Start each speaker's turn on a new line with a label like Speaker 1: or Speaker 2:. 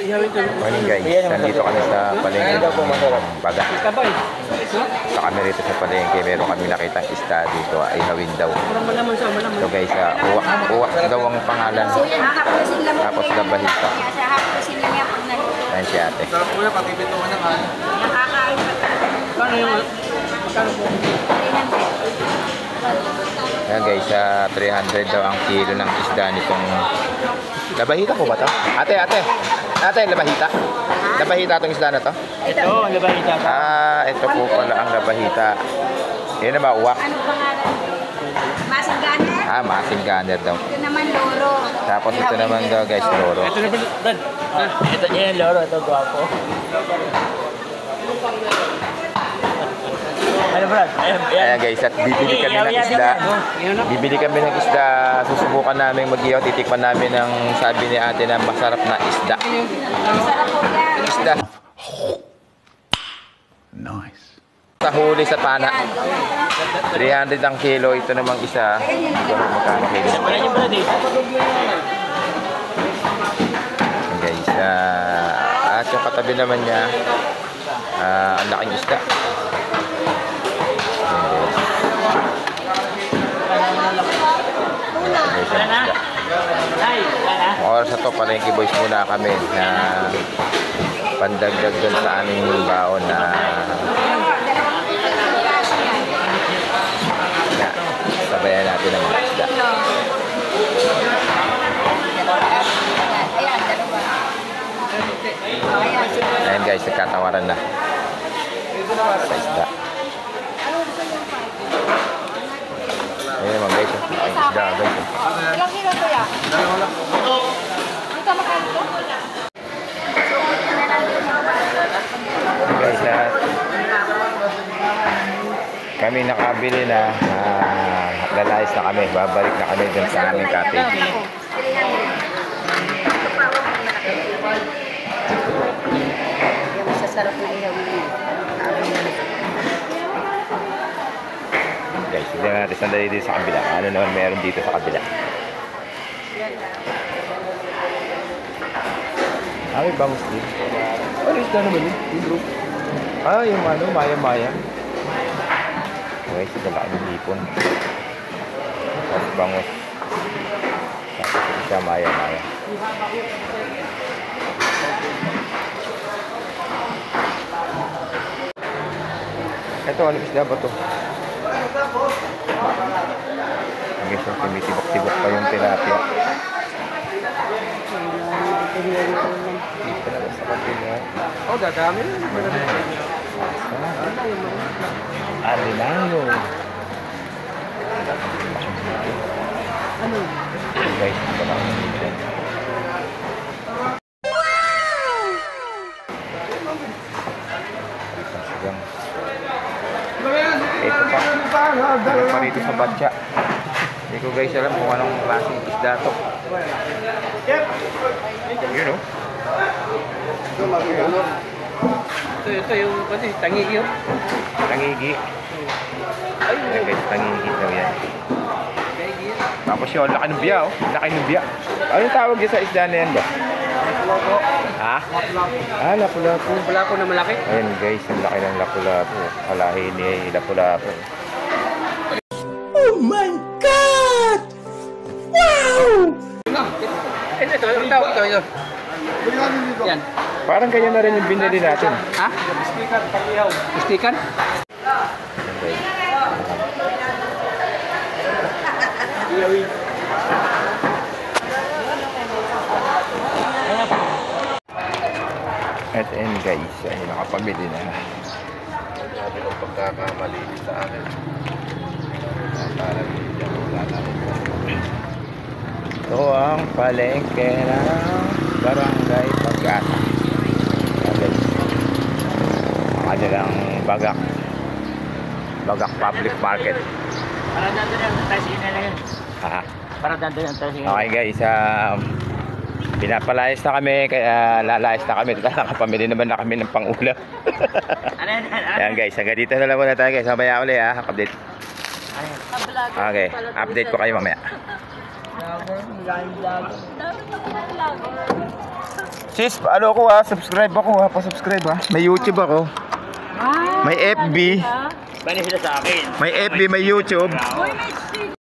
Speaker 1: Morning guys, nandito kami sa palengke ng Baga. Sa kami rito sa palengke, meron kami nakitang isda dito, ay hawin daw. So guys, uwak daw ang pangalan. Tapos labahita. Ayan si ate. Ayan guys, 300 daw ang kilo ng isda nitong labahita po ba ito? Ate, labahita. Labahita itong isda na to?
Speaker 2: Ito, labahita pa.
Speaker 1: Ito po pala ang labahita. Yan na ba, uwak?
Speaker 3: Ano pangalan? Masing ganer?
Speaker 1: Masing ganer daw.
Speaker 3: Ito naman loro.
Speaker 1: Tapos ito naman daw guys, loro.
Speaker 2: Ito naman, Dad. Ito yan, loro. Ito, guwapo. Ano, Brad?
Speaker 1: Ayan guys, at bibili kami ng isda. Bibili kami ng isda. Susubukan namin mag-ihaw. Titikman namin ang sabi ni ate na masarap na isda.
Speaker 3: Masarap po yan.
Speaker 1: Isda.
Speaker 4: Nice.
Speaker 1: Sa huli sa pana. 300 ang kilo. Ito namang isa. Magkano kilo? Guys, at yung katabi naman niya, ang laking isda. Oras na to, palengke boys muna kami na pandagdag dun sa aming baon na sabayan natin ang mga isda. Ayan guys, nagkatawaran na sa isda. Ayan naman guys, isda guys.
Speaker 3: Ilang kilo to ya? Ito makano to?
Speaker 1: Guys, kami nakabili na, lalayas na kami, babalik na kami dun sa aming cottage.
Speaker 3: Yung masasarap na ilaw niya.
Speaker 1: Guys, hindi natin sandali dito sa kabila. Ano naman meron dito sa kabila? May bangus din. Ano isda naman yun? Yung ano, maya-maya. Guys, ito lang yung hipon. Tapos bangus. Tapos isa maya-maya. Ito, ano isda ba ito? Hanggang sa tumitibok-tibok pa yung tilapia. Dito na sa kapila.
Speaker 2: Oh, dadami na.
Speaker 1: Alinano.
Speaker 3: Ano?
Speaker 1: Guys, ito lang yung dito. Sasagang. Ito pa rito sa batya. Hindi ko guys alam kung anong klaseng isda to. Yun o.
Speaker 2: Ito yung pati, tangigi yun.
Speaker 1: Tangigi. Ayan guys, tangigi daw yan. Tapos yun, laki ng biya o. Laki ng biya. Anong tawag yun sa isda na yan ba?
Speaker 2: Lapu-lapu.
Speaker 1: Ha? Lapu-lapu.
Speaker 2: Lapu-lapu na malaki.
Speaker 1: Ayan guys, ang laki ng lapu-lapu. Kalahin ni lapu-lapu.
Speaker 4: Oh my God! Wow!
Speaker 2: Ito, ang tawag ito. Yan.
Speaker 1: Parang ganyan na rin yung binili natin.
Speaker 2: Ha? Stikan, pag-ihaw. Stikan?
Speaker 1: Ayan guys. At end guys, ay nakapamili na. Sabi ng pagkakamali sa akin. Parang wala natin. Ito ang palengke ng Barangay Pag-asa. Kanilang Bagak Public Market.
Speaker 2: Para nandun yung tasina na yun. Para nandun yung tasina.
Speaker 1: Okay guys, pinapalayas na kami, kaya lalayas na kami. Nakapamili naman na kami ng pang-ulam. Ayan guys, hanggang dito na lang muna tayo guys. Mamaya ulit update. Okay, update ko kayo mamaya. Sis, ano ako ha? Subscribe ako ha? Pa-subscribe ha? May YouTube ako. May FB.
Speaker 2: Bani sila sa akin.
Speaker 1: May FB, may YouTube.
Speaker 3: Uy, may street